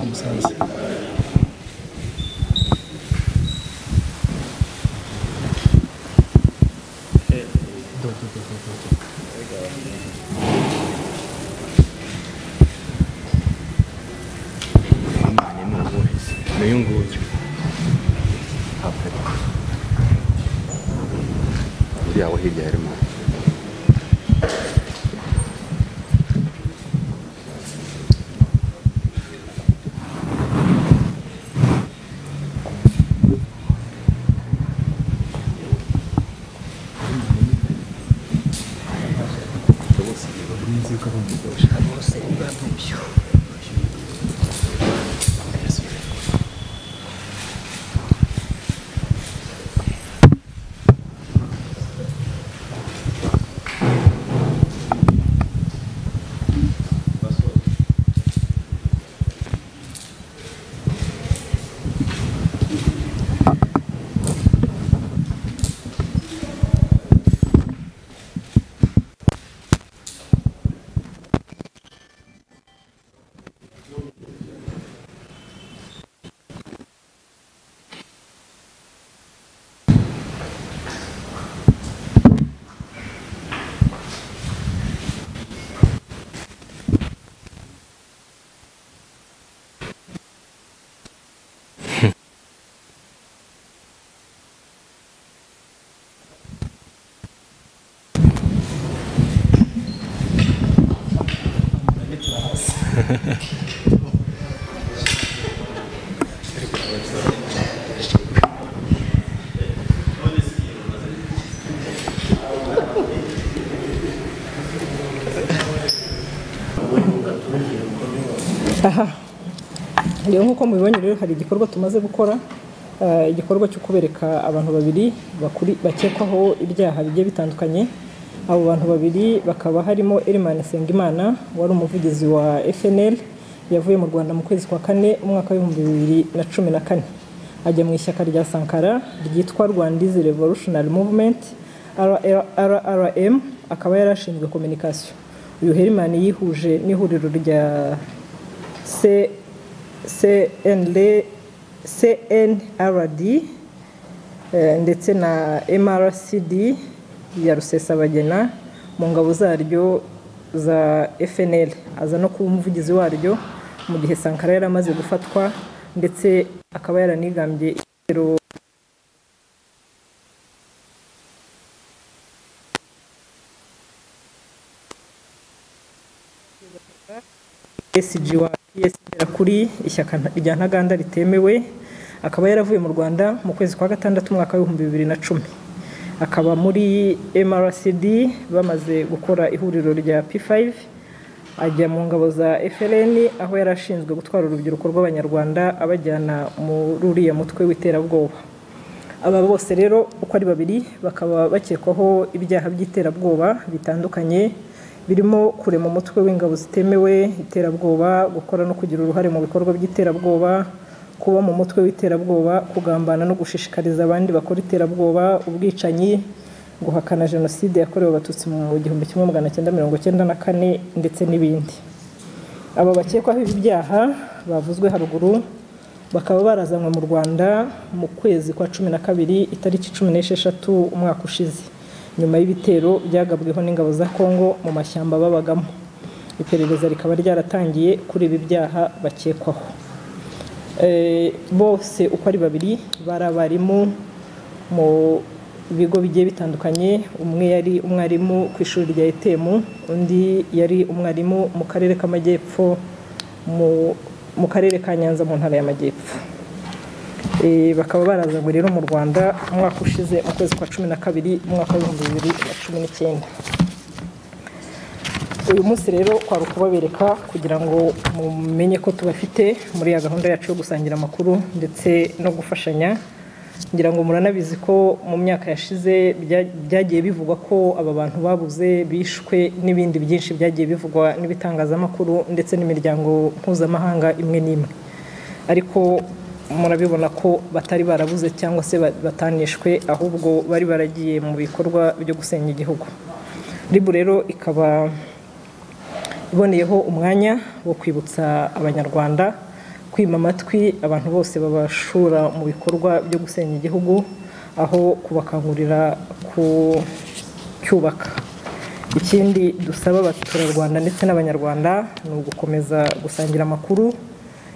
umusaza amanye n'ubuhizi n'uyu nguyu uriya wo hirya harimo aha rero nkuko mubibonye rero hari igikorwa tumaze gukora igikorwa cyo kubereka abantu babiri bakekwaho ibyaha bigiye bitandukanye. Abo bantu babiri bakaba harimo Elimane Sengimana wari umuvugizi wa FNL yavuye mu Rwanda mu kwezi kwa 4 umwaka wa 2014 ajya mu ishyaka rya Sankara ryitwa Rwandizi Revolutionary Movement RRM akaba yarashinzwe communication. Uyu Elimane yihuje n'ihuriro rya CNRD ndetse na MRCD ya Rusesabagina mu ngabo zaryo za FNL aza no kuba umuvugizi waryo mu gihe Sankara yaramaze gufatwa ndetse akaba yaranigambye igitero SGW kuri ishyaka rya Ntaganda ritemewe akaba yaravuye mu Rwanda mu kwezi kwa 6 umwaka wa 2010 akaba muri MRCD bamaze gukora ihuriro rya P5 ajya mu ngabo za FLN aho yarashinzwe gutwara urubyiruko rw'abanyarwanda abajyana mu ruriya mutwe w'iterabwoba. Aba bose rero uko ari babiri bakaba bakekwaho ibyaha by'iterabwoba bitandukanye birimo kurema umutwe w'ingabo zitemewe, iterabwoba, gukora no kugira uruhare mu bikorwa by'iterabwoba, kuba mu mutwe w'iterabwoba, kugambana no gushishikariza abandi bakora iterabwoba, ubwicanyi, guhakana jenoside yakorewe abatutsi mu 1994 ndetse n'ibindi. Aba bakekwaho ibyaha bavuzwe haruguru bakaba barazanwe mu Rwanda mu kwezi kwa 12 itariki 16 umwaka ushize nyuma y'ibitero byagabweho n'ingabo za Kongo mu mashyamba babagamo. Iperereza rikaba ryaratangiye kuri ibi byaha bakekwaho. Bose uko ari babiri barabarimu mu bigo bigiye bitandukanye. Umwe yari umwarimu ku ishuri rya ETM, undi yari umwarimu mu karere k'amajyepfo mu karere ka Nyanza mu ntara y'amajyepfo. Bakaba barazanywe rero mu Rwanda umwaka ushize mu kwezi kwa 12 umwaka wa 2019. Uyu munsi rero kwari kubabereka kugira ngo mumenye ko tubafite muri ya gahunda yacu yo gusangira amakuru ndetse no gufashanya. Ngira ngo muranabizi ko mu myaka yashize byagiye bivugwa ko aba bantu babuze bishwe n'ibindi byinshi byagiye bivugwa n'ibitangazamakuru ndetse n'imiryango mpuzamahanga imwe n'imwe, ariko murabibona ko batari barabuze cyangwa se batanishwe ahubwo bari baragiye mu bikorwa byo gusenya igihugu. Ribu rero ikaba iboneyeho umwanya wo kwibutsa abanyarwanda kwima amatwi abantu bose babashura mu bikorwa byo gusenya igihugu, aho kubakangurira kucyubaka. Ikindi dusaba abaturarwanda ndetse n'abanyarwanda ni ugukomeza gusangira amakuru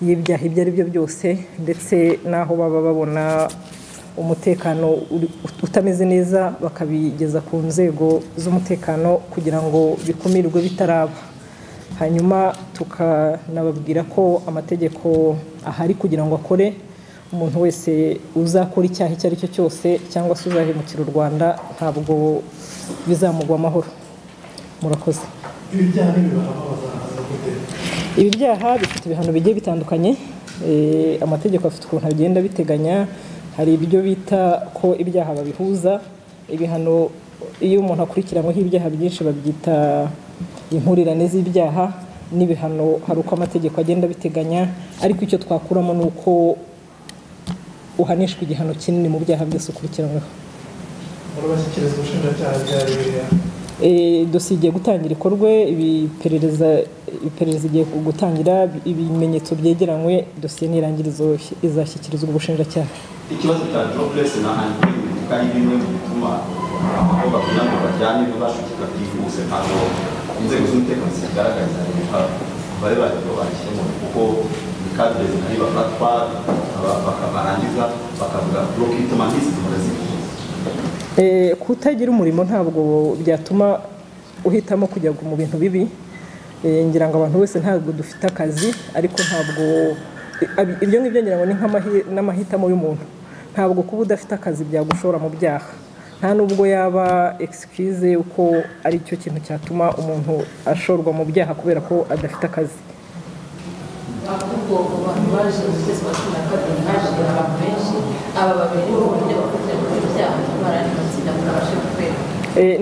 y'ibyaha ibyo ari byo byose, ndetse n'aho baba babona umutekano utameze neza bakabigeza ku nzego z'umutekano kugira ngo bikumirwe bitaraba. Hanyuma tukanababwira ko amategeko ahari kugira ngo akore, umuntu wese uzakora icyaha icyo ari cyo cyose cyangwa se uzahemukira u Rwanda ntabwo bizamugwa amahoro. Murakoze. Ibi byaha bifite ibihano bigiye bitandukanye, amategeko afite ukuntu agenda biteganya. Hari ibyo bita ko ibyaha babihuza, ibihano iyo umuntu akurikiranyweho ibyaha byinshi babyita impurirane z'ibyaha, n'ibihano hari uko amategeko agenda biteganya, ariko icyo twakuramo ni uko uhanishwa igihano kinini mu byaha byose ukurikiranyweho. Urabashyikirizwa ubushinjacyaha bya dosiye igiye gutangira ikorwe, iperereza igiye gutangira, ibimenyetso byegeranywe, dosiye nirangirizo izashyikirizwa ubushinjacyaha. Ikibazo cya jobless na handling kandi bimwe mu bituma abakobwa kugira ngo bajyane n'abashukika byihuse ntabwo inzego z'umutekano zigaragaza bari bashyiremo, kuko kadire zihari bafatwa bakabarangiza bakavuga procurement nk'izi zihora zivuga. Kutagira umurimo ntabwo byatuma uhitamo kujya mu bintu bibi. Ngira ngo abantu wese ntabwo dufite akazi, ariko ntabwo ibyo ngibyo ngira ngo ni n'amahitamo y'umuntu. Ntabwo kuba udafite akazi byagushora mu byaha, nta nubwo yaba excuse uko ari cyo kintu cyatuma umuntu ashorwa mu byaha kubera ko adafite akazi. Ahubwo abantu baje mu kwezi kwa 12 haje abantu benshi, aba babiri bo buryo bakurikirana ibyaha barani matsinda murabashe kwera.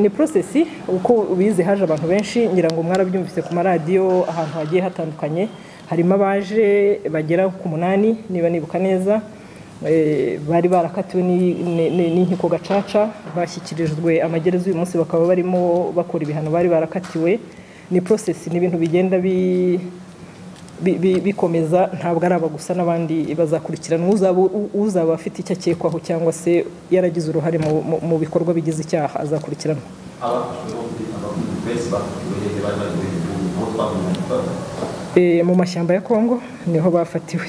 Ni process uko bize haje abantu benshi, ngira ngo mwarabyumvise ku maradiyo ahantu hagiye hatandukanye. Harimo abaje bagera ku 8 niba nibuka neza, bari barakatiwe n'inkiko gacaca, bashyikirijwe amagereza uyu munsi bakaba barimo bakora ibihano bari barakatiwe. Ni process, ni ibintu bigenda bikomeza, ntabwo ari abagusa n'abandi bazakurikirana. Uzaba afite icyo akekwaho cyangwa se yaragize uruhare mu bikorwa bigize icyaha azakurikirana. Mu mashyamba ya Kongo niho bafatiwe.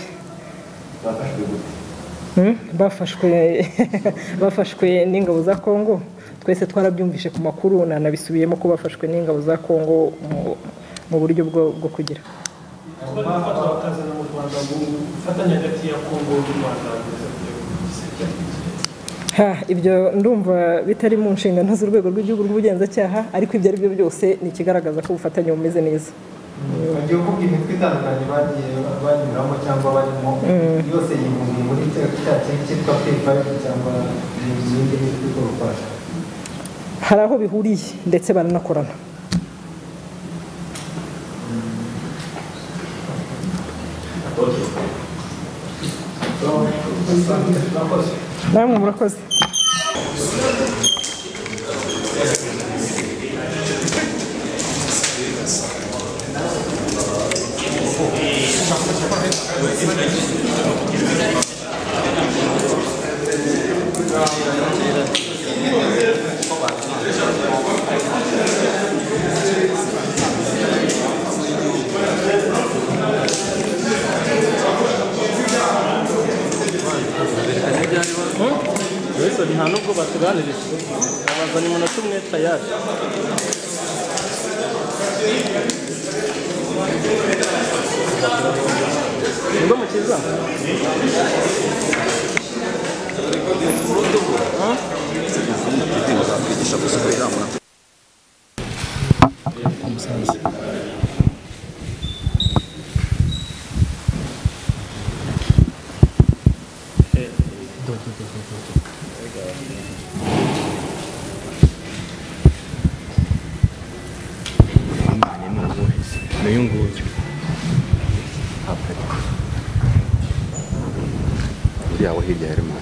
Bafashwe n'ingabo za Kongo. Twese twarabyumvishe ku makuru, nanabisubiyemo ko bafashwe n'ingabo za Kongo mu buryo bwo kugira ibyo ndumva bitari mu nshingano z'urwego rw'igihugu rw'ubugenzacyaha, ariko ibyo ari byo byose ni ikigaragaza ko ubufatanye bumeze neza. Bagiye kuvuga imitwe itandukanye bagiye banyuramo cyangwa barimo, yose yibumbiye muri cya kintu cyitwa P5 cyangwa ibindi mitwe y'ubufasha. Hari aho bihuriye ndetse baranakorana. Namwe murakoze. Nta nubwo batuganirije abazanye umunota umwe tayari. Nibwo mukiza n'uyu nguyu uriya wo hirya harimo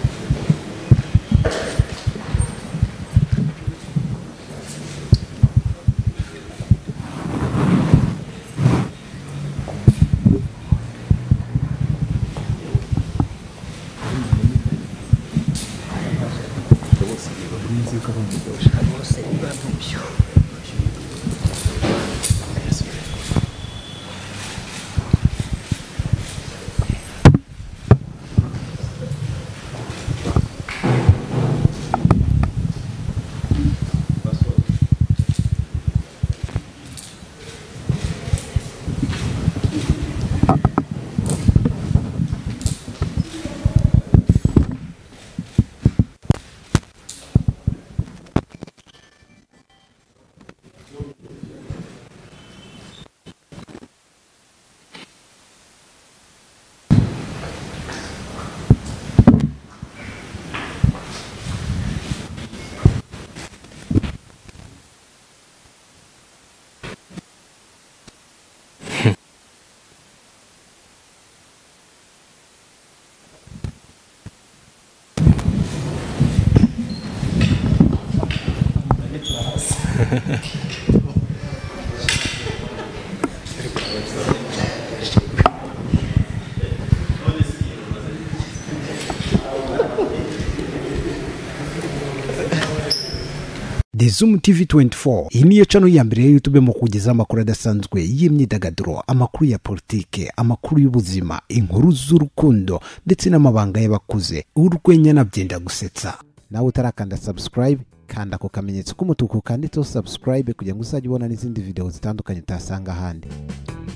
The ZOOM TV24 iyi niyo channel ya mbere ya YouTube mu kugeza amakuru adasanzwe y'imyidagaduro, amakuru ya politike, amakuru y'ubuzima, inkuru z'urukundo ndetse n'amabanga y'abakuze, urwenya na byenda gusetsa. Nawe utarakanda subscribe kanda ko kamenyetso k'umutuku kanditseho subscribe kugira ngo uzajye ubona n'izindi video zitandukanye utasanga ahandi.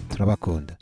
Turabakunda.